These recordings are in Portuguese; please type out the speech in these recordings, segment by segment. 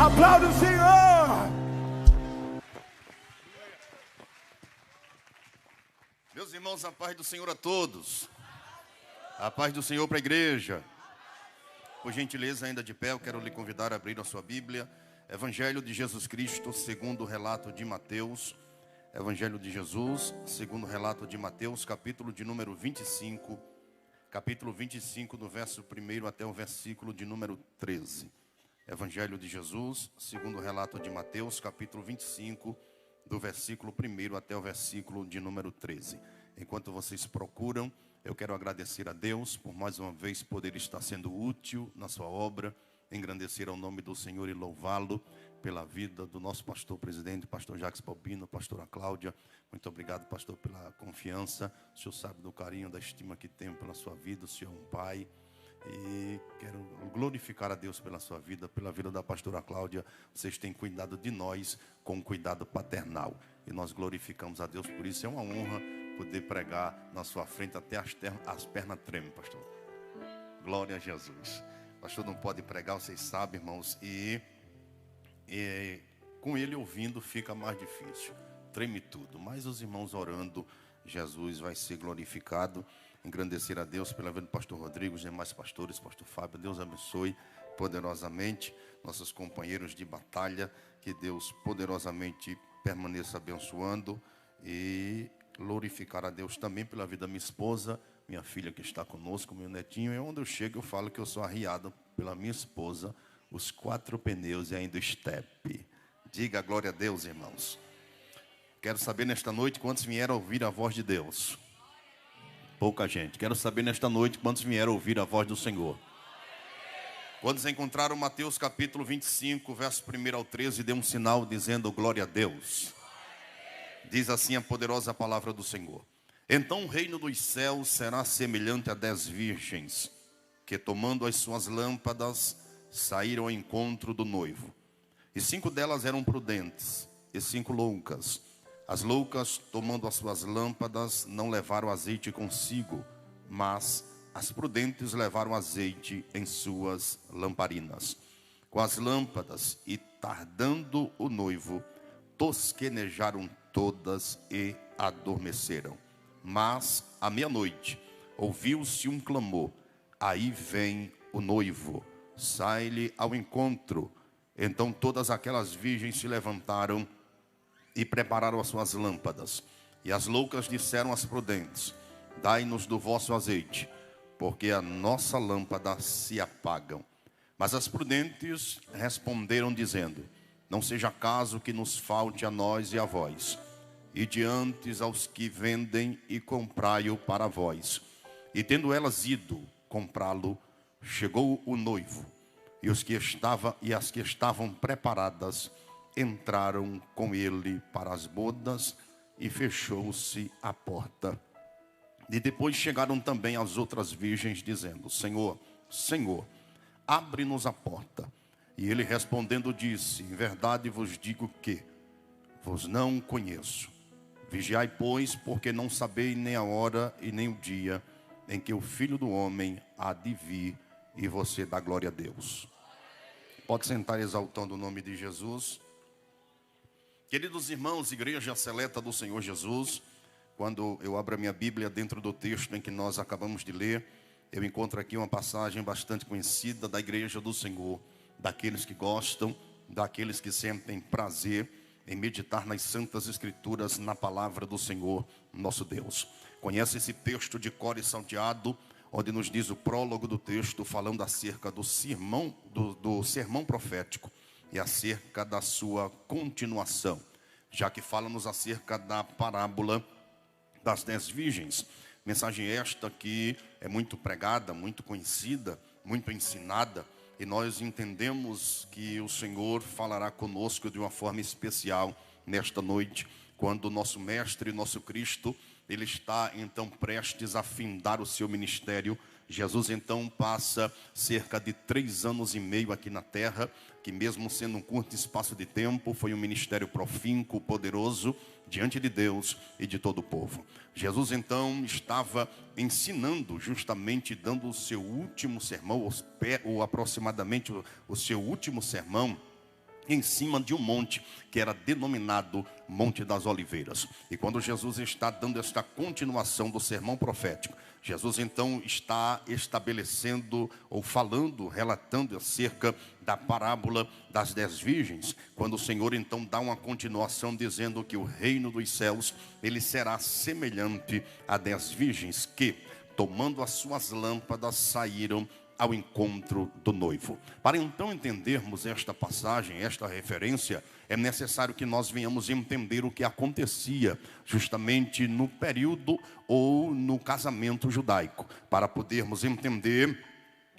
Aplaude o Senhor. Meus irmãos, a paz do Senhor a todos. A paz do Senhor para a igreja. Por gentileza, ainda de pé, eu quero lhe convidar a abrir a sua Bíblia. Evangelho de Jesus Cristo, segundo o relato de Mateus. Evangelho de Jesus, segundo o relato de Mateus, capítulo de número 25. Capítulo 25, do verso 1 até o versículo de número 13. Evangelho de Jesus, segundo o relato de Mateus, capítulo 25, do versículo 1 até o versículo de número 13. Enquanto vocês procuram, eu quero agradecer a Deus por mais uma vez poder estar sendo útil na sua obra, engrandecer ao nome do Senhor e louvá-lo pela vida do nosso pastor presidente, pastor Jacques Balbino, pastora Cláudia. Muito obrigado, pastor, pela confiança. O senhor sabe do carinho, da estima que tenho pela sua vida. O senhor é um pai. E quero glorificar a Deus pela sua vida, pela vida da pastora Cláudia. Vocês têm cuidado de nós com cuidado paternal. E nós glorificamos a Deus por isso. É uma honra poder pregar na sua frente até as pernas tremem, pastor. Glória a Jesus. O pastor não pode pregar, vocês sabem, irmãos. E com ele ouvindo fica mais difícil. Treme tudo. Mas os irmãos orando, Jesus vai ser glorificado. Engrandecer a Deus pela vida do pastor Rodrigo, os demais pastores, pastor Fábio. Deus abençoe poderosamente nossos companheiros de batalha. Que Deus poderosamente permaneça abençoando. E glorificar a Deus também pela vida da minha esposa, minha filha que está conosco, meu netinho. E onde eu chego eu falo que eu sou arriado pela minha esposa, os 4 pneus e ainda o estepe. Diga glória a Deus, irmãos. Quero saber nesta noite quantos vieram ouvir a voz de Deus. Pouca gente. Quero saber nesta noite quantos vieram ouvir a voz do Senhor. Quantos encontraram Mateus capítulo 25, verso 1 ao 13, dê um sinal dizendo glória a Deus. Diz assim a poderosa palavra do Senhor. Então o reino dos céus será semelhante a 10 virgens, que tomando as suas lâmpadas, saíram ao encontro do noivo. E 5 delas eram prudentes, e 5 loucas. As loucas, tomando as suas lâmpadas, não levaram azeite consigo, mas as prudentes levaram azeite em suas lamparinas. Com as lâmpadas, e tardando o noivo, tosquenejaram todas e adormeceram. Mas, à meia-noite, ouviu-se um clamor: aí vem o noivo, sai-lhe ao encontro. Então todas aquelas virgens se levantaram e prepararam as suas lâmpadas. E as loucas disseram às prudentes: dai-nos do vosso azeite, porque a nossa lâmpada se apagam. Mas as prudentes responderam dizendo: não seja caso que nos falte a nós e a vós. E diante aos que vendem e comprai-o para vós. E tendo elas ido comprá-lo, chegou o noivo. E as que estavam preparadas entraram com ele para as bodas, e fechou-se a porta. E depois chegaram também as outras virgens, dizendo: Senhor, Senhor, abre-nos a porta. E ele respondendo disse: em verdade vos digo que vos não conheço. Vigiai, pois, porque não sabeis nem a hora e nem o dia em que o Filho do Homem há de vir. E você dá glória a Deus. Pode sentar exaltando o nome de Jesus. Queridos irmãos, igreja seleta do Senhor Jesus, quando eu abro a minha Bíblia dentro do texto em que nós acabamos de ler, eu encontro aqui uma passagem bastante conhecida da igreja do Senhor, daqueles que gostam, daqueles que sentem prazer em meditar nas santas escrituras, na palavra do Senhor, nosso Deus. Conhece esse texto de cor e salteado, onde nos diz o prólogo do texto, falando acerca do sermão profético e acerca da sua continuação, já que fala-nos acerca da parábola das 10 virgens. Mensagem esta que é muito pregada, muito conhecida, muito ensinada, e nós entendemos que o Senhor falará conosco de uma forma especial nesta noite, quando o nosso Mestre, nosso Cristo, ele está então prestes a findar o seu ministério. Jesus então passa cerca de 3 anos e meio aqui na terra, que mesmo sendo um curto espaço de tempo, foi um ministério profícuo, poderoso, diante de Deus e de todo o povo. Jesus então estava ensinando, justamente dando o seu último sermão, ou aproximadamente o seu último sermão, em cima de um monte que era denominado Monte das Oliveiras. E quando Jesus está dando esta continuação do sermão profético, Jesus então está estabelecendo ou falando, relatando acerca da parábola das 10 virgens, quando o Senhor então dá uma continuação dizendo que o reino dos céus, ele será semelhante a 10 virgens que, tomando as suas lâmpadas, saíram ao encontro do noivo. Para então entendermos esta passagem, esta referência, é necessário que nós venhamos entender o que acontecia justamente no período ou no casamento judaico. Para podermos entender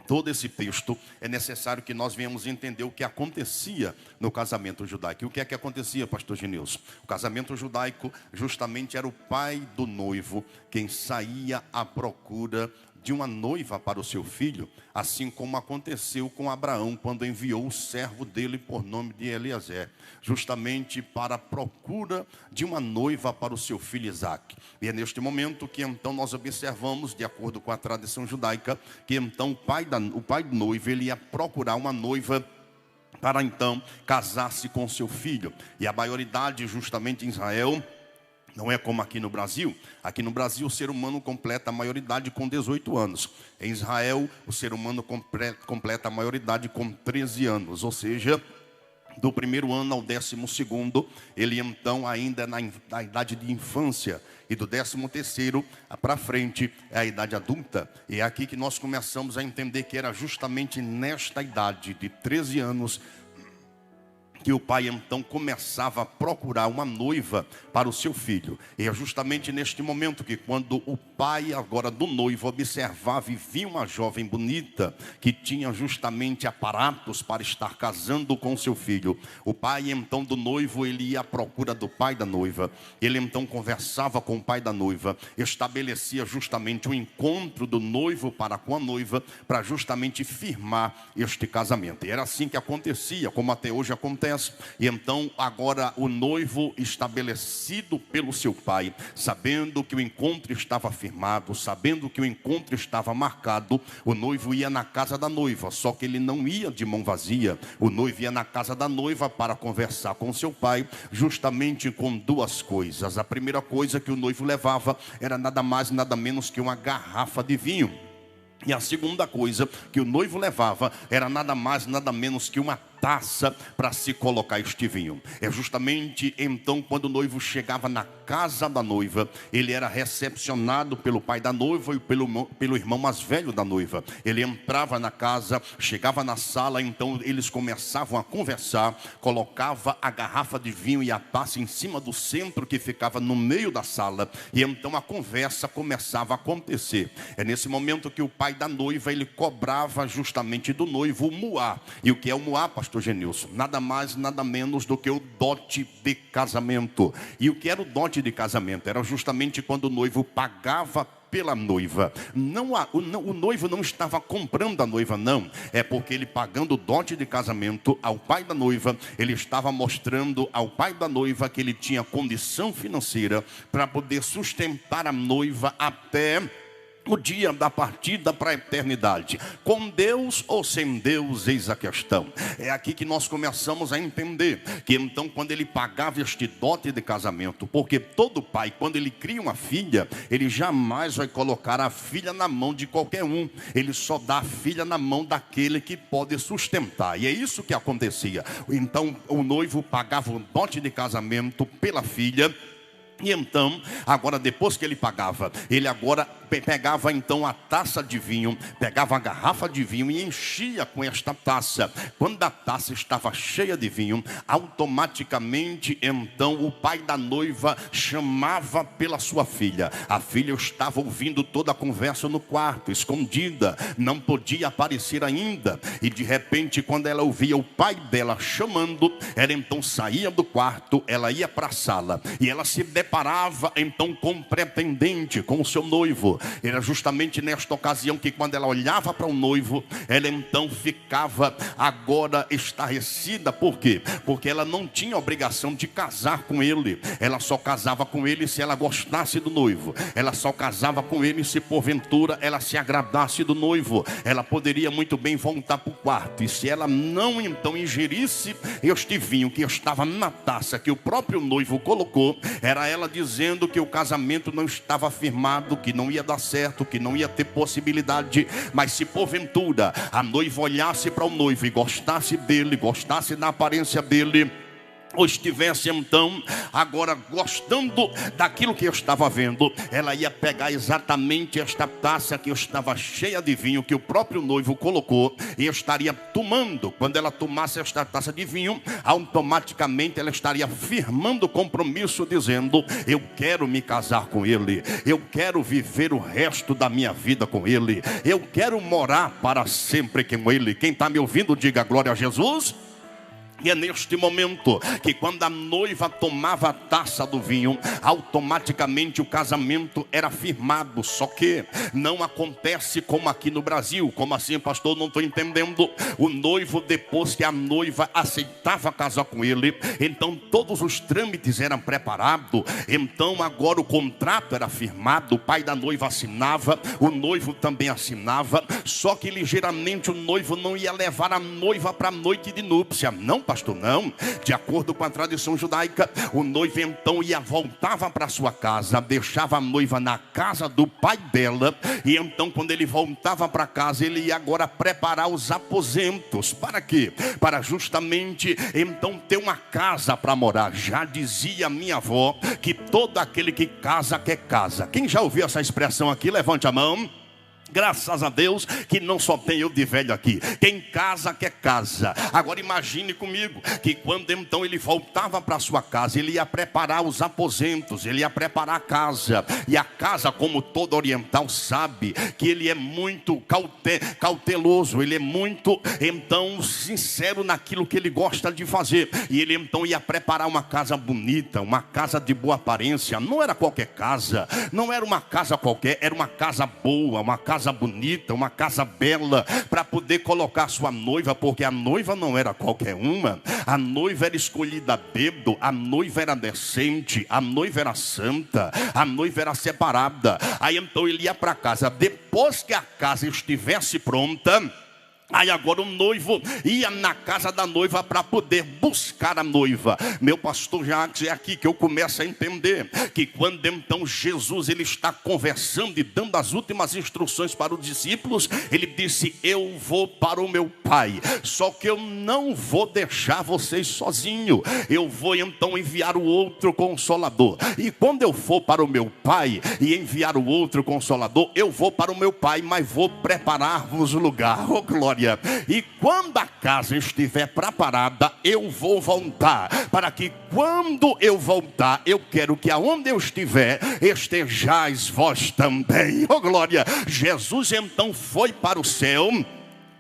todo esse texto, é necessário que nós venhamos entender o que acontecia no casamento judaico. E o que é que acontecia, pastor Genilson? O casamento judaico justamente era o pai do noivo quem saía à procura de uma noiva para o seu filho, assim como aconteceu com Abraão, quando enviou o servo dele por nome de Eliezer, justamente para a procura de uma noiva para o seu filho Isaque. E é neste momento que então nós observamos, de acordo com a tradição judaica, que então o pai do noivo, ele ia procurar uma noiva para então casar-se com seu filho. E a maioridade justamente em Israel, não é como aqui no Brasil. Aqui no Brasil o ser humano completa a maioridade com 18 anos. Em Israel o ser humano completa a maioridade com 13 anos. Ou seja, do primeiro ano ao 12º, ele então ainda é na idade de infância. E do 13º para frente é a idade adulta. E é aqui que nós começamos a entender que era justamente nesta idade de 13 anos que o pai então começava a procurar uma noiva para o seu filho. E é justamente neste momento que, quando o pai agora do noivo observava e via uma jovem bonita que tinha justamente aparatos para estar casando com seu filho, o pai então do noivo, ele ia à procura do pai da noiva. Ele então conversava com o pai da noiva, estabelecia justamente o encontro do noivo para com a noiva, para justamente firmar este casamento. E era assim que acontecia, como até hoje acontece. E então agora o noivo, estabelecido pelo seu pai, sabendo que o encontro estava firmado, sabendo que o encontro estava marcado, o noivo ia na casa da noiva. Só que ele não ia de mão vazia. O noivo ia na casa da noiva para conversar com seu pai, justamente com duas coisas. A primeira coisa que o noivo levava era nada mais nada menos que uma garrafa de vinho. E a segunda coisa que o noivo levava era nada mais nada menos que uma taça para se colocar este vinho. É justamente então quando o noivo chegava na casa da noiva, ele era recepcionado pelo pai da noiva e pelo irmão mais velho da noiva. Ele entrava na casa, chegava na sala, então eles começavam a conversar, colocava a garrafa de vinho e a taça em cima do centro que ficava no meio da sala, e então a conversa começava a acontecer. É nesse momento que o pai da noiva, ele cobrava justamente do noivo o muá. E o que é o muá, pastor Genilson? Nada mais, nada menos do que o dote de casamento. E o que era o dote de casamento? Era justamente quando o noivo pagava pela noiva. O noivo não estava comprando a noiva, não. É porque ele, pagando o dote de casamento ao pai da noiva, ele estava mostrando ao pai da noiva que ele tinha condição financeira para poder sustentar a noiva até o dia da partida para a eternidade. Com Deus ou sem Deus, eis a questão. É aqui que nós começamos a entender que então, quando ele pagava este dote de casamento, porque todo pai, quando ele cria uma filha, ele jamais vai colocar a filha na mão de qualquer um. Ele só dá a filha na mão daquele que pode sustentar. E é isso que acontecia. Então o noivo pagava o dote de casamento pela filha. E então, agora depois que ele pagava, ele agora pegava então a taça de vinho, pegava a garrafa de vinho e enchia com esta taça. Quando a taça estava cheia de vinho, automaticamente então o pai da noiva chamava pela sua filha. A filha estava ouvindo toda a conversa no quarto, escondida, não podia aparecer ainda. E de repente, quando ela ouvia o pai dela chamando, ela então saía do quarto, ela ia para a sala e ela se deparava então com o pretendente, com o seu noivo. noivo. Era justamente nesta ocasião que quando ela olhava para o noivo, ela então ficava agora estarrecida. Por quê? Porque ela não tinha obrigação de casar com ele. Ela só casava com ele se ela gostasse do noivo. Ela só casava com ele se porventura ela se agradasse do noivo. Ela poderia muito bem voltar para o quarto, e se ela não então ingerisse este vinho que estava na taça que o próprio noivo colocou, era ela dizendo que o casamento não estava firmado, que não ia dar certo, que não ia ter possibilidade. Mas se porventura a noiva olhasse para o noivo e gostasse dele, gostasse da aparência dele, ou estivesse então agora gostando daquilo que eu estava vendo, ela ia pegar exatamente esta taça que estava cheia de vinho que o próprio noivo colocou e estaria tomando. Quando ela tomasse esta taça de vinho, automaticamente ela estaria firmando o compromisso, dizendo: eu quero me casar com ele, eu quero viver o resto da minha vida com ele, eu quero morar para sempre com ele. Quem está me ouvindo, diga glória a Jesus. E é neste momento que quando a noiva tomava a taça do vinho, automaticamente o casamento era firmado. Só que não acontece como aqui no Brasil. Como assim, pastor? Não estou entendendo. O noivo, depois que a noiva aceitava casar com ele, então todos os trâmites eram preparados. Então agora o contrato era firmado, o pai da noiva assinava, o noivo também assinava. Só que ligeiramente o noivo não ia levar a noiva para a noite de núpcia. Não, pastor, não. De acordo com a tradição judaica, o noivo então voltava para sua casa, deixava a noiva na casa do pai dela, e então quando ele voltava para casa, ele ia agora preparar os aposentos. Para quê? Para justamente então ter uma casa para morar. Já dizia minha avó que todo aquele que casa quer casa. Quem já ouviu essa expressão aqui, levante a mão. Graças a Deus que não só tem eu de velho aqui. Quem casa quer casa. Agora imagine comigo que quando então ele voltava para sua casa, ele ia preparar os aposentos, ele ia preparar a casa. E a casa, como todo oriental sabe, que ele é muito cauteloso, ele é muito então sincero naquilo que ele gosta de fazer. E ele então ia preparar uma casa bonita, uma casa de boa aparência. Não era qualquer casa, não era uma casa qualquer, era uma casa boa, uma casa bonita, uma casa bela, para poder colocar sua noiva, porque a noiva não era qualquer uma. A noiva era escolhida a dedo, a noiva era decente, a noiva era santa, a noiva era separada. Aí então ele ia para casa. Depois que a casa estivesse pronta, aí agora o noivo ia na casa da noiva para poder buscar a noiva. Meu pastor Jacques, é aqui que eu começo a entender que quando então Jesus ele está conversando e dando as últimas instruções para os discípulos, ele disse: eu vou para o meu Pai, só que eu não vou deixar vocês sozinhos, eu vou então enviar o outro Consolador. E quando eu for para o meu Pai e enviar o outro Consolador, eu vou para o meu Pai, mas vou preparar-vos lugar. Oh glória! E quando a casa estiver preparada, eu vou voltar, para que quando eu voltar, eu quero que aonde eu estiver, estejais vós também. Oh glória! Jesus então foi para o céu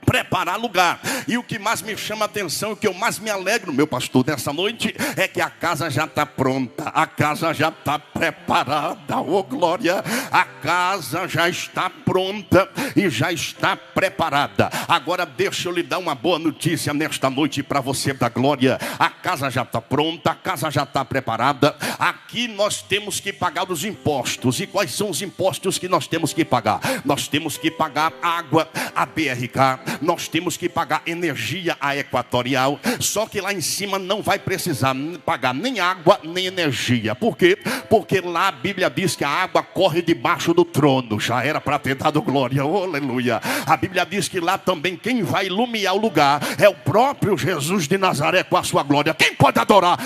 preparar lugar. E o que mais me chama a atenção, o que eu mais me alegro, meu pastor, nessa noite, é que a casa já está pronta, a casa já está preparada. Oh glória! A casa já está pronta e já está preparada. Agora deixa eu lhe dar uma boa notícia nesta noite para você da glória. A casa já está pronta, a casa já está preparada. Aqui nós temos que pagar os impostos. E quais são os impostos que nós temos que pagar? Nós temos que pagar água, a BRK. Nós temos que pagar energia à Equatorial. Só que lá em cima não vai precisar pagar nem água nem energia. Por quê? Porque lá a Bíblia diz que a água corre debaixo do trono. Já era para ter dado glória. Oh, aleluia. A Bíblia diz que lá também quem vai iluminar o lugar é o próprio Jesus de Nazaré com a sua glória. Quem pode adorar?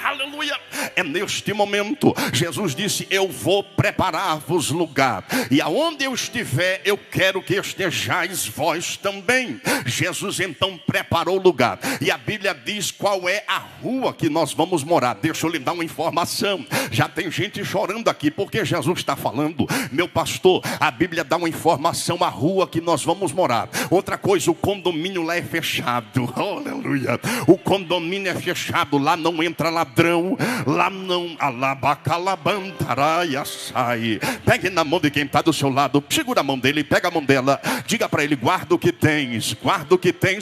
Aleluia. É neste momento Jesus disse: eu vou preparar-vos lugar, e aonde eu estiver, eu quero que estejais vós também. Jesus então preparou o lugar, e a Bíblia diz qual é a rua que nós vamos morar. Deixa eu lhe dar uma informação. Já tem gente chorando aqui porque Jesus está falando: meu pastor, a Bíblia dá uma informação, a rua que nós vamos morar. Outra coisa, o condomínio lá é fechado. Aleluia. O condomínio é fechado, lá não entra ladrão, lá não alabacalabantaraia sai. Pegue na mão de quem está do seu lado, segura a mão dele, pega a mão dela, diga para ele: guarda o que tens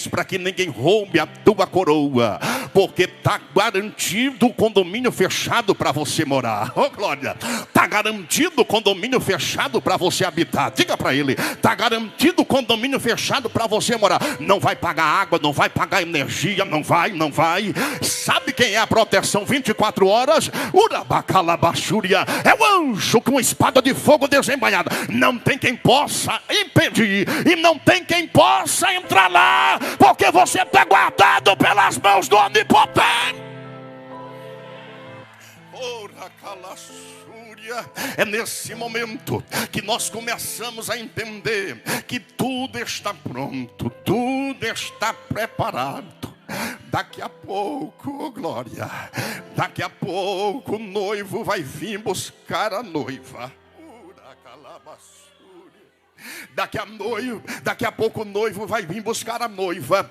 para que ninguém roube a tua coroa, porque está garantido o condomínio fechado para você morar. Oh glória, está garantido o condomínio fechado para você habitar. Diga para ele: está garantido o condomínio fechado para você morar. Não vai pagar água, não vai pagar energia, não vai. Sabe quem é a proteção 24 horas? Urabacalabaxúria, é o anjo com espada de fogo desembainhada. Não tem quem possa impedir e não tem quem possa entrar lá, porque você está guardado pelas mãos do Onipotente. É nesse momento que nós começamos a entender que tudo está pronto, tudo está preparado. Daqui a pouco, oh glória, daqui a pouco o noivo vai vir buscar a noiva. Daqui a pouco o noivo vai vir buscar a noiva.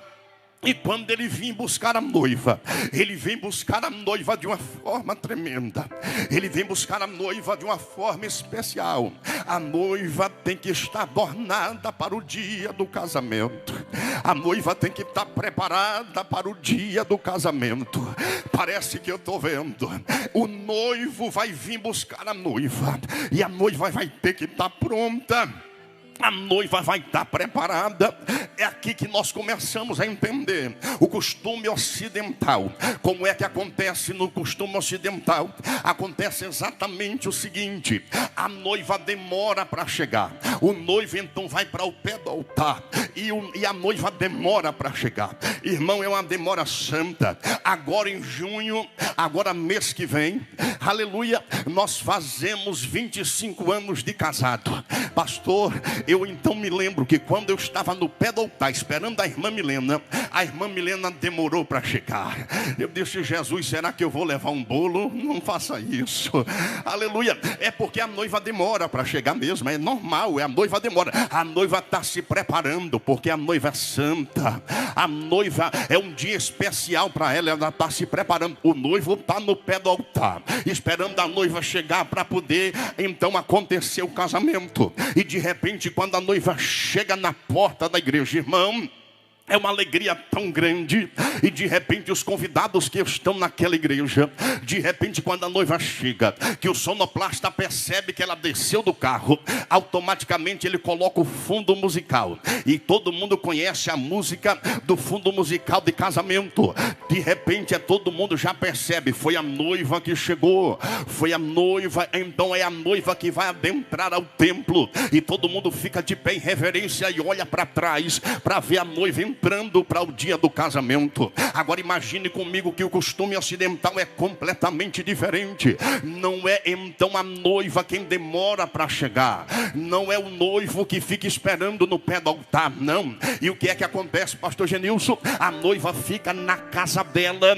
E quando ele vem buscar a noiva, ele vem buscar a noiva de uma forma tremenda. Ele vem buscar a noiva de uma forma especial. A noiva tem que estar adornada para o dia do casamento. A noiva tem que estar preparada para o dia do casamento. Parece que eu estou vendo. O noivo vai vir buscar a noiva. E a noiva vai ter que estar pronta. A noiva vai estar preparada. É aqui que nós começamos a entender o costume ocidental. Como é que acontece no costume ocidental? Acontece exatamente o seguinte: a noiva demora para chegar. O noivo então vai para o pé do altar e a noiva demora para chegar. Irmão, é uma demora santa. Agora em junho, agora mês que vem, aleluia, nós fazemos 25 anos de casado. Pastor, eu então me lembro que quando eu estava no pé do altar esperando a irmã Milena demorou para chegar. Eu disse: Jesus, será que eu vou levar um bolo? Não faça isso. Aleluia. É porque a noiva demora para chegar mesmo. É normal, a noiva demora. A noiva está se preparando, porque a noiva é santa. A noiva é um dia especial para ela. Ela está se preparando. O noivo está no pé do altar esperando a noiva chegar para poder então acontecer o casamento. E de repente, quando a noiva chega na porta da igreja, irmão, é uma alegria tão grande. E de repente os convidados que estão naquela igreja, de repente quando a noiva chega, que o sonoplasta percebe que ela desceu do carro, automaticamente ele coloca o fundo musical. E todo mundo conhece a música do fundo musical de casamento. De repente todo mundo já percebe: foi a noiva que chegou. Foi a noiva, então é a noiva que vai adentrar ao templo. E todo mundo fica de pé em reverência e olha para trás para ver a noiva entrando para o dia do casamento. Agora imagine comigo que o costume ocidental é completamente diferente. Não é então a noiva quem demora para chegar. Não é o noivo que fica esperando no pé do altar, não. E o que é que acontece, pastor Genilson? A noiva fica na casa dela,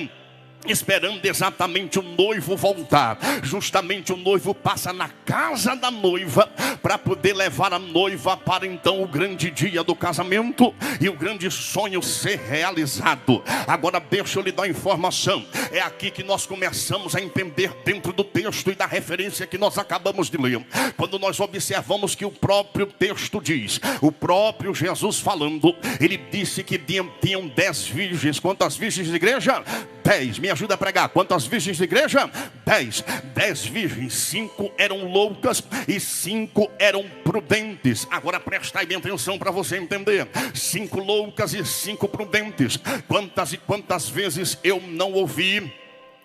esperando exatamente o noivo voltar. Justamente o noivo passa na casa da noiva para poder levar a noiva para então o grande dia do casamento e o grande sonho ser realizado. Agora deixa eu lhe dar informação. É aqui que nós começamos a entender dentro do texto e da referência que nós acabamos de ler. Quando nós observamos que o próprio texto diz, o próprio Jesus falando, ele disse que tinham 10 virgens. Quantas virgens de igreja? 10. Me ajuda a pregar. Quantas virgens de igreja? 10. 10 virgens. 5 eram loucas e 5 eram prudentes. Agora presta bem atenção para você entender. 5 loucas e 5 prudentes. Quantas e quantas vezes eu não ouvi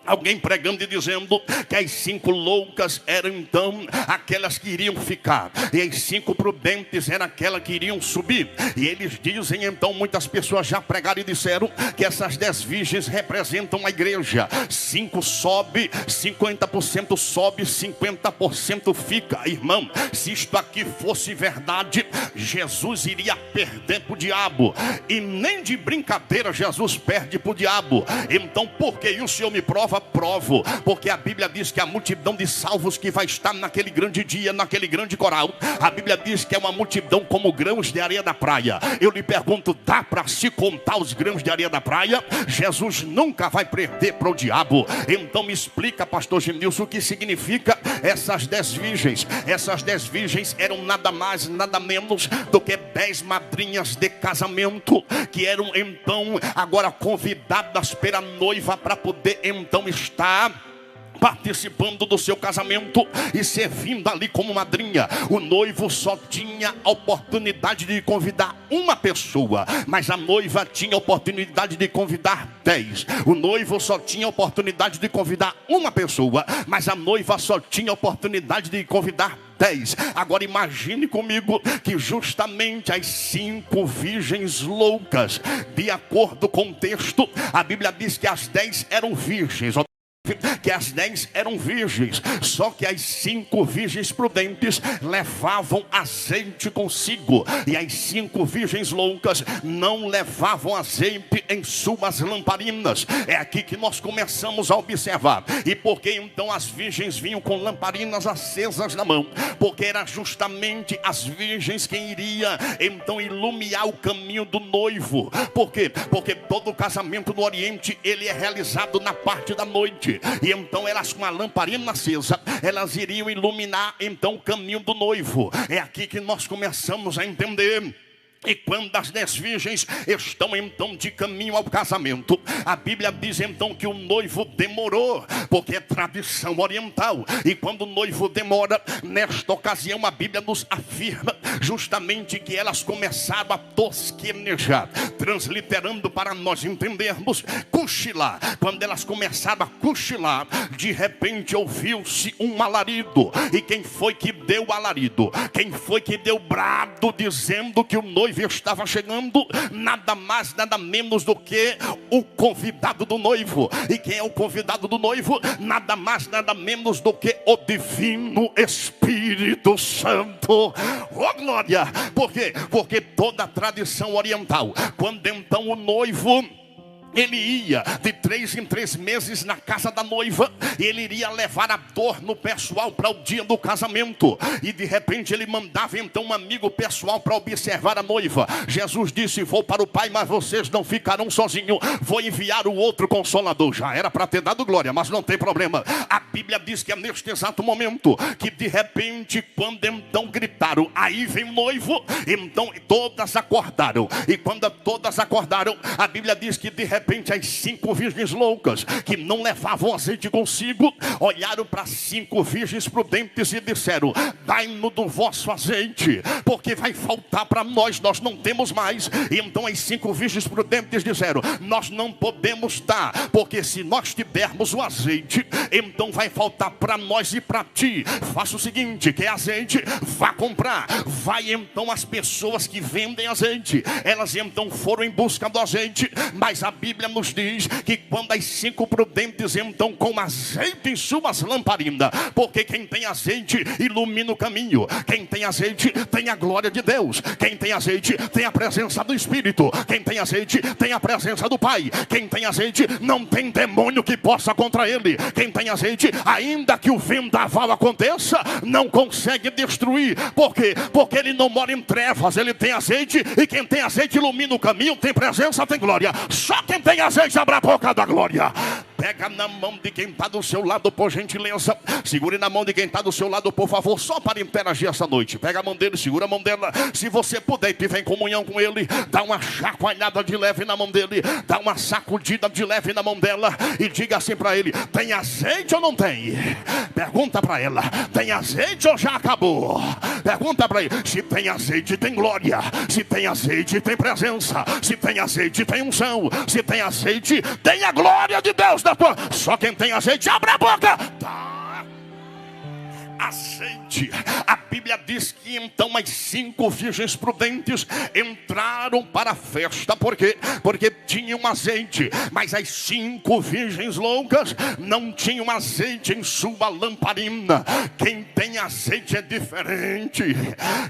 alguém pregando e dizendo que as 5 loucas eram então aquelas que iriam ficar, e as 5 prudentes eram aquelas que iriam subir. E eles dizem então, muitas pessoas já pregaram e disseram que essas 10 virgens representam a igreja. 5 sobe, 50% sobe, 50% fica. Irmão, se isto aqui fosse verdade, Jesus iria perder para o diabo. E nem de brincadeira Jesus perde para o diabo. Então por que o Senhor me prova prova, provo, porque a Bíblia diz que a multidão de salvos que vai estar naquele grande dia, naquele grande coral, a Bíblia diz que é uma multidão como grãos de areia da praia. Eu lhe pergunto, dá para se contar os grãos de areia da praia? Jesus nunca vai perder para o diabo. Então me explica, pastor Genilson, o que significa essas 10 virgens. Essas 10 virgens eram nada mais, nada menos do que 10 madrinhas de casamento, que eram então agora convidadas pela noiva para poder então estar participando do seu casamento e servindo ali como madrinha. O noivo só tinha a oportunidade de convidar uma pessoa, mas a noiva tinha a oportunidade de convidar 10. O noivo só tinha a oportunidade de convidar uma pessoa, mas a noiva só tinha a oportunidade de convidar 10. Agora imagine comigo que justamente as 5 virgens loucas, de acordo com o texto, a Bíblia diz que as 10 eram virgens, que as 10 eram virgens, só que as 5 virgens prudentes levavam azeite consigo, e as 5 virgens loucas não levavam azeite em suas lamparinas. É aqui que nós começamos a observar. E por que então as virgens vinham com lamparinas acesas na mão? Porque era justamente as virgens quem iria então iluminar o caminho do noivo. Por quê? Porque todo casamento no Oriente ele é realizado na parte da noite. E então elas com a lamparina acesa, elas iriam iluminar então o caminho do noivo. É aqui que nós começamos a entender. E quando as 10 virgens estão então de caminho ao casamento, a Bíblia diz então que o noivo demorou, porque é tradição oriental. E quando o noivo demora, nesta ocasião a Bíblia nos afirma justamente que elas começaram a tosquenejar, transliterando para nós entendermos, cochilar. Quando elas começaram a cochilar, de repente ouviu-se um alarido. E quem foi que deu o alarido? Quem foi que deu brado dizendo que o noivo estava chegando? Nada mais, nada menos do que o convidado do noivo. E quem é o convidado do noivo? Nada mais, nada menos do que o divino Espírito Santo. Oh glória! Por quê? Porque toda a tradição oriental, quando então o noivo ele ia de 3 em 3 meses na casa da noiva, e ele iria levar adorno pessoal para o dia do casamento. E de repente ele mandava então um amigo pessoal para observar a noiva. Jesus disse: vou para o Pai, mas vocês não ficarão sozinhos, vou enviar o outro Consolador. Já era para ter dado glória, mas não tem problema. A Bíblia diz que é neste exato momento que de repente, quando então gritaram: aí vem o noivo, então todas acordaram. E quando todas acordaram, a Bíblia diz que de repente as 5 virgens loucas, que não levavam azeite consigo, olharam para as 5 virgens prudentes e disseram: dai-nos do vosso azeite, porque vai faltar para nós, nós não temos mais. E então as 5 virgens prudentes disseram: nós não podemos dar, porque se nós te dermos o azeite, então vai faltar para nós e para ti. Faça o seguinte, quer azeite? Vá comprar. Vai então as pessoas que vendem azeite, elas então foram em busca do azeite, mas a Bíblia nos diz que quando as 5 prudentes então com azeite em suas lamparinas, porque quem tem azeite ilumina o caminho, quem tem azeite tem a glória de Deus, quem tem azeite tem a presença do Espírito, quem tem azeite tem a presença do Pai, quem tem azeite não tem demônio que possa contra ele, quem tem azeite, ainda que o vendaval aconteça, não consegue destruir. Por quê? Porque ele não mora em trevas, ele tem azeite, e quem tem azeite ilumina o caminho, tem presença, tem glória. Só quem tem azeite abre a boca da glória. Pega na mão de quem está do seu lado, por gentileza. Segure na mão de quem está do seu lado, por favor, só para interagir essa noite. Pega a mão dele, segura a mão dela. Se você puder e tiver em comunhão com ele, dá uma chacoalhada de leve na mão dele, dá uma sacudida de leve na mão dela e diga assim para ele: tem azeite ou não tem? Pergunta para ela: tem azeite ou já acabou? Pergunta para ele: se tem azeite tem glória, se tem azeite tem presença, se tem azeite tem unção, se tem azeite tem a glória de Deus. Só quem tem azeite abre a boca. Tá. Azeite. A Bíblia Bíblia diz que então as 5 virgens prudentes entraram para a festa. Por quê? Porque tinham azeite. Mas as 5 virgens loucas não tinham azeite em sua lamparina. Quem tem azeite é diferente.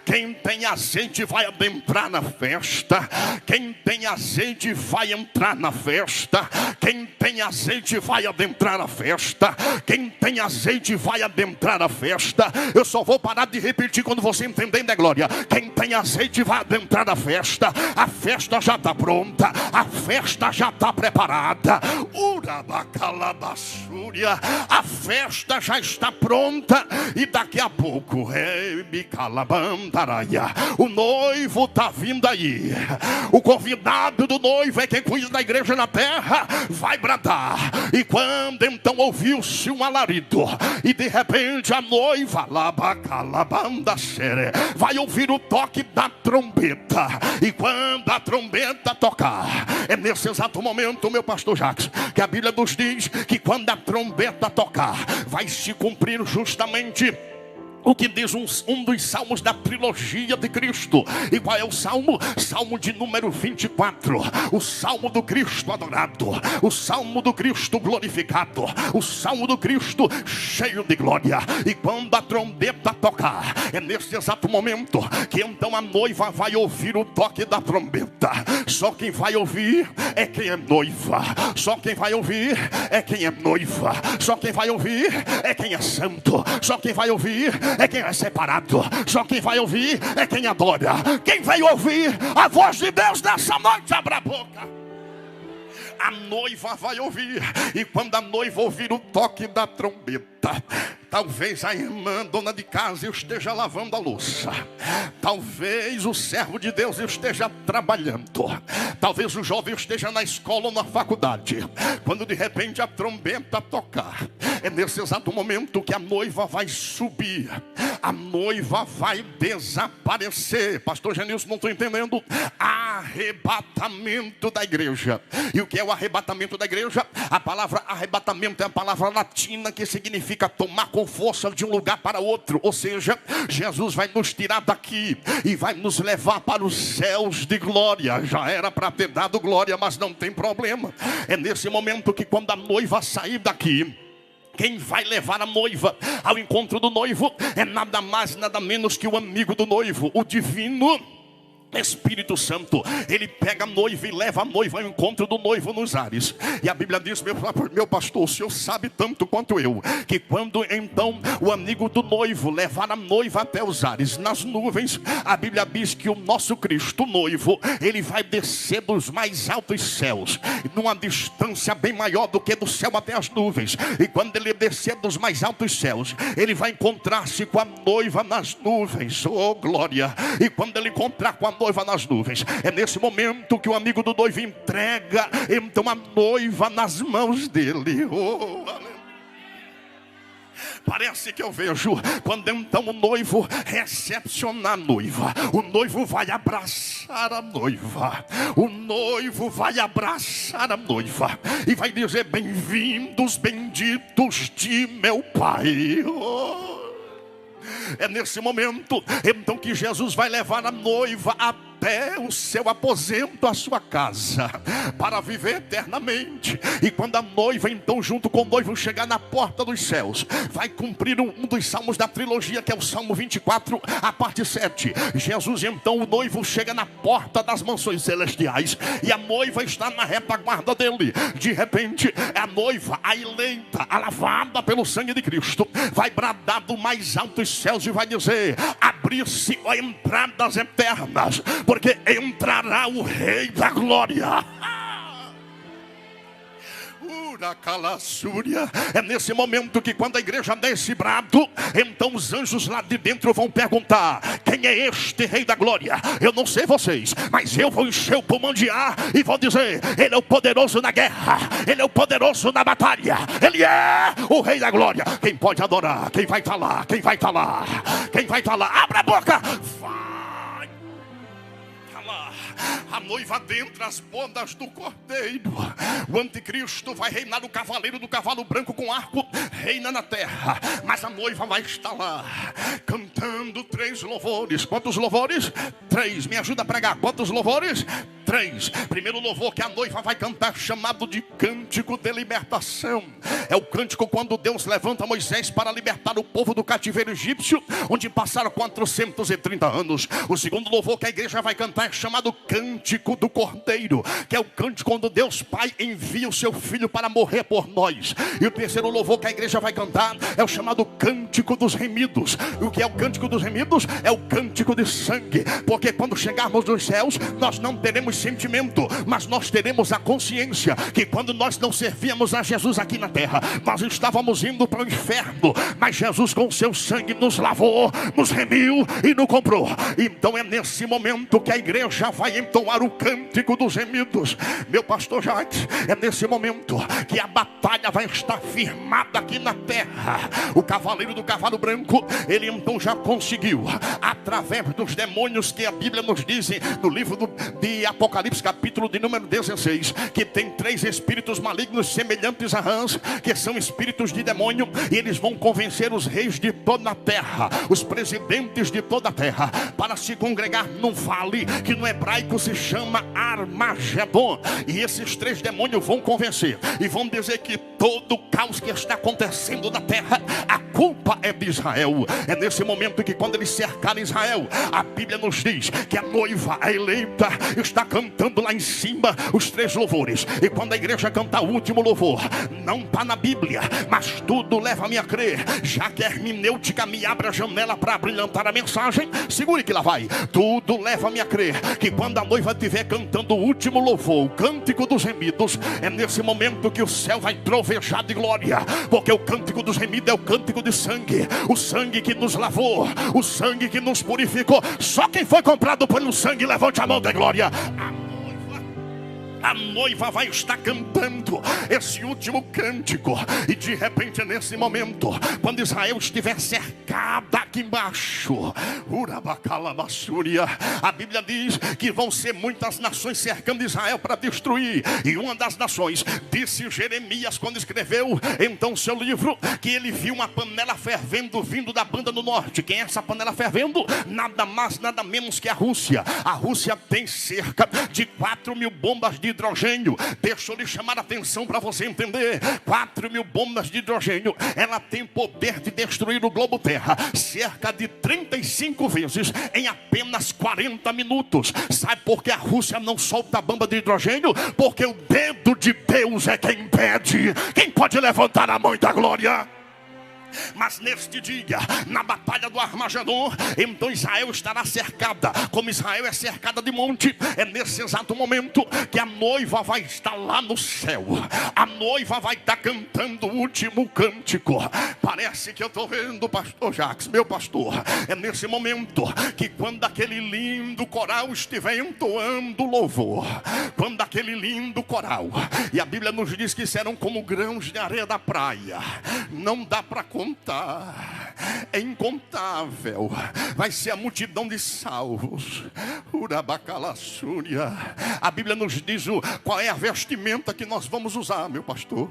Quem tem azeite vai adentrar na festa. Quem tem azeite vai entrar na festa. Quem tem azeite vai adentrar na festa. Quem tem azeite vai adentrar na festa. Eu só vou parar de repetir quando você entender, né, glória? Quem tem azeite vai adentrar na festa. A festa já está pronta. A festa já está preparada. Urabacalabassúria. A festa já está pronta. E daqui a pouco, o noivo está vindo aí. O convidado do noivo é quem cuida da igreja na terra. Vai bradar. E quando então ouviu-se um alarido, e de repente a noiva vai ouvir o toque da trombeta. E quando a trombeta tocar, é nesse exato momento, meu pastor Jacques, que a Bíblia nos diz que quando a trombeta tocar, vai se cumprir justamente o que diz um dos salmos da trilogia de Cristo. E qual é o salmo? Salmo de número 24. O salmo do Cristo adorado. O salmo do Cristo glorificado. O salmo do Cristo cheio de glória. E quando a trombeta tocar, é nesse exato momento que então a noiva vai ouvir o toque da trombeta. Só quem vai ouvir é quem é noiva. Só quem vai ouvir é quem é noiva. Só quem vai ouvir é quem é santo. Só quem vai ouvir é quem é separado. Só quem vai ouvir é quem adora. Quem vai ouvir a voz de Deus nessa noite, abra a boca. A noiva vai ouvir. E quando a noiva ouvir o toque da trombeta, talvez a irmã dona de casa esteja lavando a louça. Talvez o servo de Deus esteja trabalhando. Talvez o jovem esteja na escola ou na faculdade. Quando de repente a trombeta tocar, é nesse exato momento que a noiva vai subir. A noiva vai desaparecer. Pastor Genilson, não estou entendendo. Arrebatamento da igreja. E o que é o arrebatamento da igreja? A palavra arrebatamento é a palavra latina que significa tomar com força de um lugar para outro. Ou seja, Jesus vai nos tirar daqui e vai nos levar para os céus de glória. Já era para ter dado glória, mas não tem problema. É nesse momento que quando a noiva sair daqui, quem vai levar a noiva ao encontro do noivo é nada mais, nada menos que o amigo do noivo, o divino Espírito Santo. Ele pega a noiva e leva a noiva ao encontro do noivo nos ares. E a Bíblia diz, meu pastor, o senhor sabe tanto quanto eu, que quando então o amigo do noivo levar a noiva até os ares, nas nuvens, a Bíblia diz que o nosso Cristo, o noivo, ele vai descer dos mais altos céus, numa distância bem maior do que do céu até as nuvens. E quando ele descer dos mais altos céus, ele vai encontrar-se com a noiva nas nuvens. Oh glória! E quando ele encontrar com a noiva nas nuvens, é nesse momento que o amigo do noivo entrega então a noiva nas mãos dele. Oh, aleluia. Parece que eu vejo quando então o noivo recepcionar a noiva, o noivo vai abraçar a noiva, o noivo vai abraçar a noiva e vai dizer: bem-vindos, benditos de meu Pai. Oh. É nesse momento então que Jesus vai levar a noiva até o seu aposento, a sua casa, para viver eternamente. E quando a noiva então junto com o noivo chegar na porta dos céus, vai cumprir um dos salmos da trilogia, que é o Salmo 24, a parte 7. Jesus então, o noivo, chega na porta das mansões celestiais e a noiva está na retaguarda dele. De repente a noiva, a eleita, a lavada pelo sangue de Cristo, vai bradar do mais altos céus e vai dizer: abrir-se entradas eternas, porque entrará o Rei da Glória. É nesse momento que quando a igreja der esse brado, então os anjos lá de dentro vão perguntar: quem é este Rei da Glória? Eu não sei vocês, mas eu vou encher o pulmão de ar e vou dizer: ele é o poderoso na guerra, ele é o poderoso na batalha, ele é o Rei da Glória. Quem pode adorar? Quem vai estar lá? Quem vai estar lá? Quem vai estar lá? Abra a boca! Vai! A noiva dentre as bodas do Cordeiro. O anticristo vai reinar, o cavaleiro do cavalo branco com arco reina na terra. Mas a noiva vai estar lá, cantando 3 louvores. Quantos louvores? 3. Me ajuda a pregar. Quantos louvores? 3. Primeiro louvor que a noiva vai cantar, chamado de cântico de libertação. É o cântico quando Deus levanta Moisés para libertar o povo do cativeiro egípcio, onde passaram 430 anos. O segundo louvor que a igreja vai cantar é chamado cântico do Cordeiro, que é o cântico quando Deus Pai envia o seu Filho para morrer por nós. E o terceiro louvor que a igreja vai cantar é o chamado cântico dos remidos. E o que é o cântico dos remidos? É o cântico de sangue. Porque quando chegarmos nos céus, nós não teremos sentimento, mas nós teremos a consciência que quando nós não servíamos a Jesus aqui na terra, nós estávamos indo para o inferno, mas Jesus com o seu sangue nos lavou, nos remiu e nos comprou. Então é nesse momento que a igreja vai entoar o cântico dos remidos. Meu pastor Jacques, é nesse momento que a batalha vai estar firmada aqui na terra. O cavaleiro do cavalo branco, ele então já conseguiu, através dos demônios que a Bíblia nos diz no livro de Apocalipse, capítulo de número 16, que tem 3 espíritos malignos semelhantes a rãs, que são espíritos de demônio, e eles vão convencer os reis de toda a terra, os presidentes de toda a terra, para se congregar num vale que no hebraico se chama Armagedon. E esses 3 demônios vão convencer e vão dizer que todo o caos que está acontecendo na terra, a culpa é de Israel. É nesse momento que quando eles cercarem Israel, a Bíblia nos diz que a noiva, a eleita, está cantando lá em cima os 3 louvores. E quando a igreja cantar o último louvor, não está na Bíblia, mas tudo leva-me a crer, já que a hermenêutica me abre a janela para brilhantar a mensagem, segure que lá vai. Tudo leva-me a crer que quando a noiva estiver cantando o último louvor, o cântico dos remidos, é nesse momento que o céu vai trovejar de glória, porque o cântico dos remidos é o cântico de sangue, o sangue que nos lavou, o sangue que nos purificou. Só quem foi comprado pelo sangue, levante a mão da glória. A noiva vai estar cantando esse último cântico. E de repente, nesse momento, quando Israel estiver cercada aqui embaixo, a Bíblia diz que vão ser muitas nações cercando Israel para destruir. E uma das nações, disse Jeremias quando escreveu então seu livro, que ele viu uma panela fervendo vindo da banda do norte. Quem é essa panela fervendo? Nada mais, nada menos que a Rússia. A Rússia tem cerca de 4.000 bombas de hidrogênio. Deixa eu lhe chamar a atenção para você entender. 4.000 bombas de hidrogênio. Ela tem poder de destruir o globo terra cerca de 35 vezes em apenas 40 minutos. Sabe por que a Rússia não solta a bomba de hidrogênio? Porque o dedo de Deus é quem impede. Quem pode levantar a mão da glória? Mas neste dia, na batalha do Armagedon, então Israel estará cercada. Como Israel é cercada de monte, é nesse exato momento que a noiva vai estar lá no céu. A noiva vai estar cantando o último cântico. Parece que eu estou vendo o pastor Jacques, meu pastor. É nesse momento que quando aquele lindo coral estiver entoando louvor, quando aquele lindo coral, e a Bíblia nos diz que serão como grãos de areia da praia, não dá para contar, é incontável. Vai ser a multidão de salvos. Urabacalassúria. A Bíblia nos diz qual é a vestimenta que nós vamos usar, meu pastor.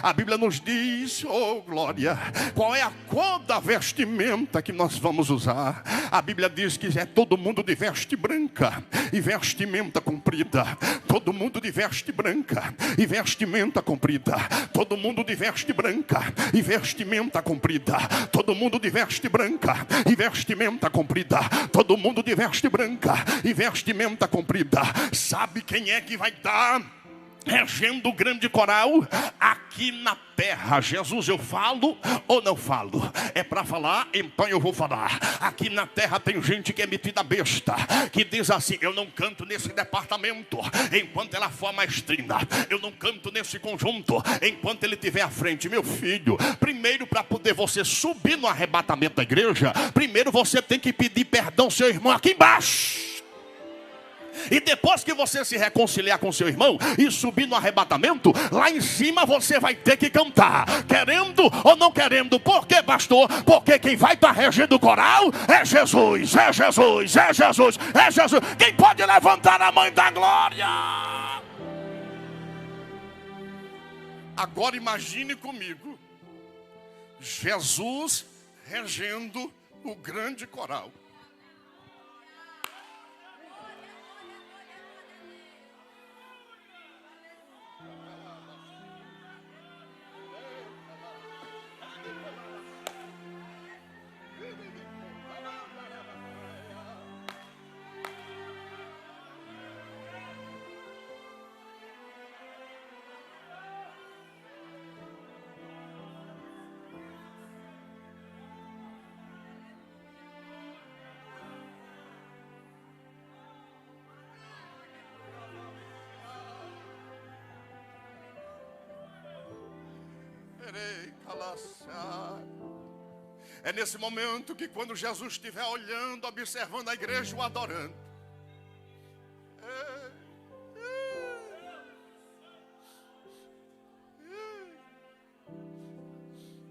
A Bíblia nos diz, oh glória, qual é a cor da vestimenta que nós vamos usar. A Bíblia diz que é todo mundo de veste branca e vestimenta comprida. Todo mundo de veste branca e vestimenta comprida. Todo mundo de veste branca e vestimenta comprida. Todo mundo de veste branca e vestimenta comprida. Todo mundo de veste branca e vestimenta comprida. Sabe quem é que vai estar regendo o grande coral aqui na terra? Jesus, eu falo ou não falo? É para falar, então eu vou falar. Aqui na terra tem gente que é metida besta, que diz assim: eu não canto nesse departamento enquanto ela for a maestrina, eu não canto nesse conjunto enquanto ele estiver à frente. Meu filho, primeiro, para poder você subir no arrebatamento da igreja, primeiro você tem que pedir perdão ao seu irmão aqui embaixo. E depois que você se reconciliar com seu irmão e subir no arrebatamento, lá em cima você vai ter que cantar, querendo ou não querendo. Por quê, pastor? Porque quem vai estar regendo o coral é Jesus, é Jesus, é Jesus, é Jesus. Quem pode levantar a mão da glória? Agora imagine comigo, Jesus regendo o grande coral. É nesse momento que quando Jesus estiver olhando, observando a igreja, o adorando,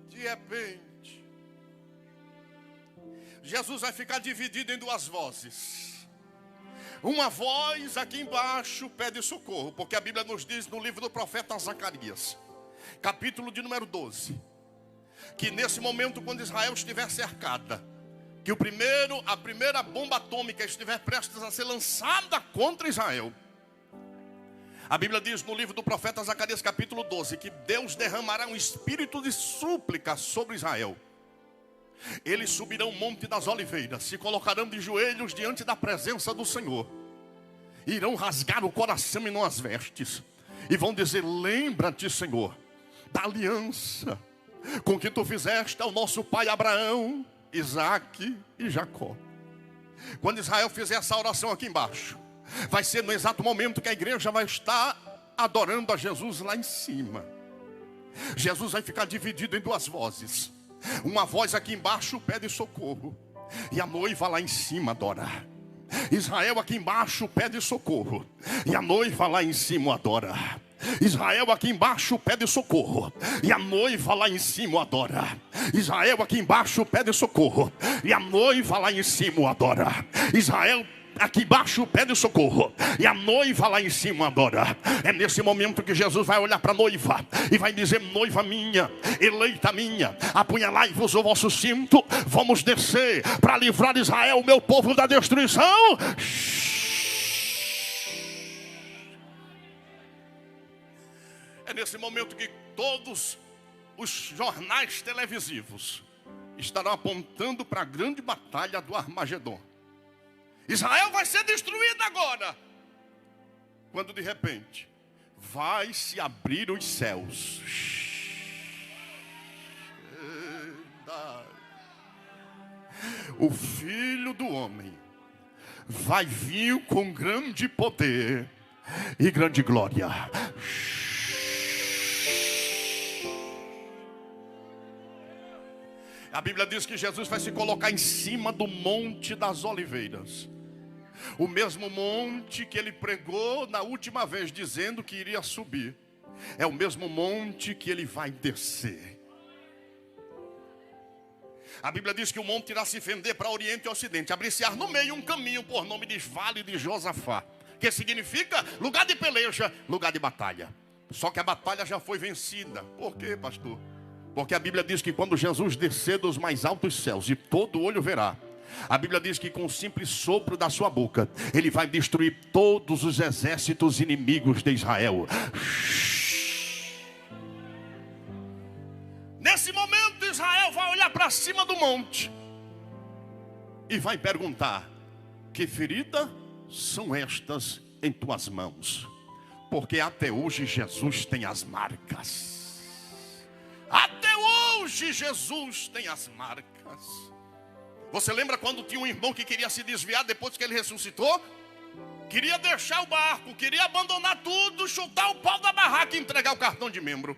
de repente, Jesus vai ficar dividido em duas vozes. Uma voz aqui embaixo pede socorro, porque a Bíblia nos diz no livro do profeta Zacarias, capítulo de número 12, que nesse momento, quando Israel estiver cercada, que a primeira bomba atômica estiver prestes a ser lançada contra Israel, a Bíblia diz no livro do profeta Zacarias, capítulo 12, que Deus derramará um espírito de súplica sobre Israel. Eles subirão o monte das oliveiras, se colocarão de joelhos diante da presença do Senhor, irão rasgar o coração e não as vestes, e vão dizer: lembra-te, Senhor, da aliança com que tu fizeste ao nosso pai Abraão, Isaque e Jacó. Quando Israel fizer essa oração aqui embaixo, vai ser no exato momento que a igreja vai estar adorando a Jesus lá em cima. Jesus vai ficar dividido em duas vozes. Uma voz aqui embaixo pede socorro, e a noiva lá em cima adora. Israel aqui embaixo pede socorro, e a noiva lá em cima adora. Israel aqui embaixo pede socorro, e a noiva lá em cima adora. Israel aqui embaixo pede socorro, e a noiva lá em cima adora. Israel aqui embaixo pede socorro, e a noiva lá em cima adora. É nesse momento que Jesus vai olhar para a noiva e vai dizer: noiva minha, eleita minha, apunhalai-vos o vosso cinto, vamos descer para livrar Israel, meu povo, da destruição. É nesse momento que todos os jornais televisivos estarão apontando para a grande batalha do Armagedon. Israel vai ser destruída agora. Quando de repente vai se abrir os céus. O Filho do Homem vai vir com grande poder e grande glória. A Bíblia diz que Jesus vai se colocar em cima do Monte das Oliveiras. O mesmo monte que ele pregou na última vez, dizendo que iria subir, é o mesmo monte que ele vai descer. A Bíblia diz que o monte irá se fender para Oriente e Ocidente, abrir-se-á no meio um caminho por nome de Vale de Josafá, que significa lugar de peleja, lugar de batalha. Só que a batalha já foi vencida. Por quê, pastor? Porque a Bíblia diz que quando Jesus descer dos mais altos céus, e todo olho verá, a Bíblia diz que com o simples sopro da sua boca, ele vai destruir todos os exércitos inimigos de Israel. Nesse momento, Israel vai olhar para cima do monte e vai perguntar: que ferida são estas em tuas mãos? Porque até hoje Jesus tem as marcas. Até hoje Jesus tem as marcas. Você lembra quando tinha um irmão que queria se desviar depois que ele ressuscitou? Queria deixar o barco, queria abandonar tudo, chutar o pau da barraca e entregar o cartão de membro.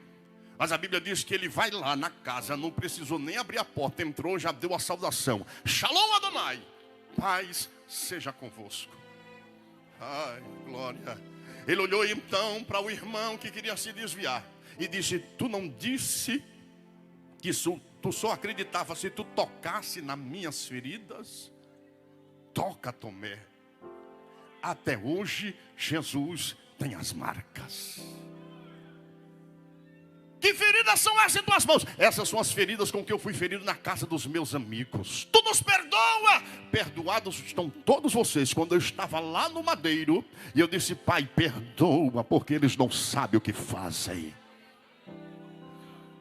Mas a Bíblia diz que ele vai lá na casa, não precisou nem abrir a porta, entrou, já deu a saudação: Shalom Adonai, paz seja convosco. Ai, glória. Ele olhou então para o irmão que queria se desviar e disse: tu não disse que tu só acreditava se tu tocasse nas minhas feridas? Toca, Tomé. Até hoje Jesus tem as marcas. Que feridas são essas em tuas mãos? Essas são as feridas com que eu fui ferido na casa dos meus amigos. Tu nos perdoa. Perdoados estão todos vocês. Quando eu estava lá no madeiro, e eu disse: Pai, perdoa, porque eles não sabem o que fazem.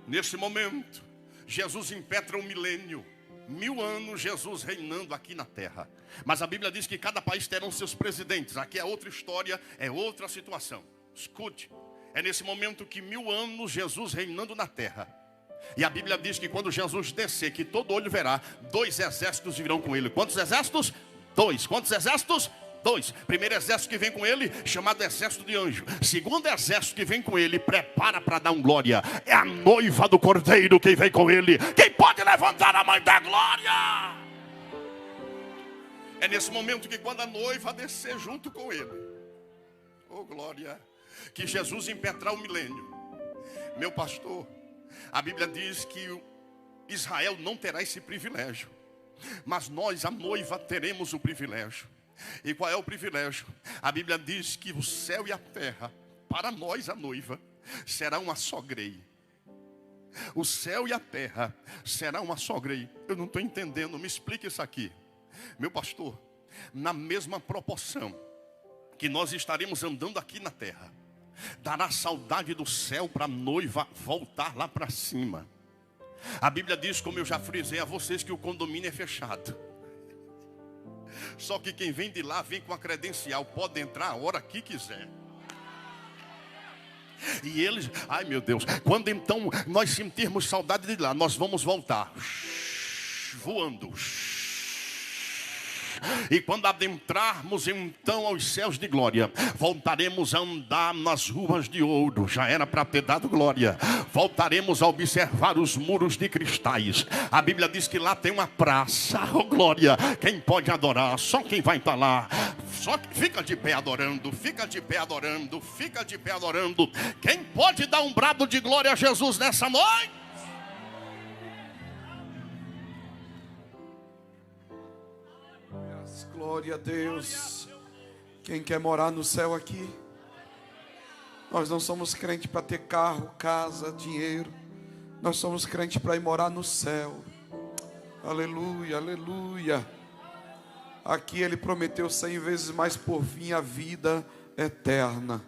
Nesse momento, Jesus impetra um milênio. 1000 anos Jesus reinando aqui na terra. Mas a Bíblia diz que cada país terá seus presidentes. Aqui é outra história, é outra situação. Escute. É nesse momento que 1000 anos Jesus reinando na terra. E a Bíblia diz que quando Jesus descer, que todo olho verá, 2 exércitos virão com ele. Quantos exércitos? 2. Quantos exércitos? 2. Primeiro exército que vem com ele, chamado exército de anjo. Segundo exército que vem com ele, prepara para dar um glória. É a noiva do cordeiro que vem com ele. Quem pode levantar a mãe da glória? É nesse momento que quando a noiva descer junto com ele, oh glória, que Jesus impetrar o milênio. Meu pastor, a Bíblia diz que Israel não terá esse privilégio, mas nós, a noiva, teremos o privilégio. E qual é o privilégio? A Bíblia diz que o céu e a terra, para nós, a noiva, será uma só grei. O céu e a terra será uma só grei. Eu não estou entendendo, me explica isso aqui. Meu pastor, na mesma proporção que nós estaremos andando aqui na terra, dará saudade do céu para a noiva voltar lá para cima. A Bíblia diz, como eu já frisei a vocês, que o condomínio é fechado. Só que quem vem de lá vem com a credencial, pode entrar a hora que quiser. E eles, ai meu Deus, quando então nós sentirmos saudade de lá, nós vamos voltar voando. E quando adentrarmos então aos céus de glória, voltaremos a andar nas ruas de ouro. Já era para ter dado glória. Voltaremos a observar os muros de cristais. A Bíblia diz que lá tem uma praça. Oh glória, quem pode adorar? Só quem vai estar lá. Só que fica de pé adorando, fica de pé adorando, fica de pé adorando. Quem pode dar um brado de glória a Jesus nessa noite? Glória a Deus. Quem quer morar no céu aqui? Nós não somos crentes para ter carro, casa, dinheiro. Nós somos crentes para ir morar no céu. Aleluia, aleluia. Aqui ele prometeu 100 vezes mais por fim a vida eterna.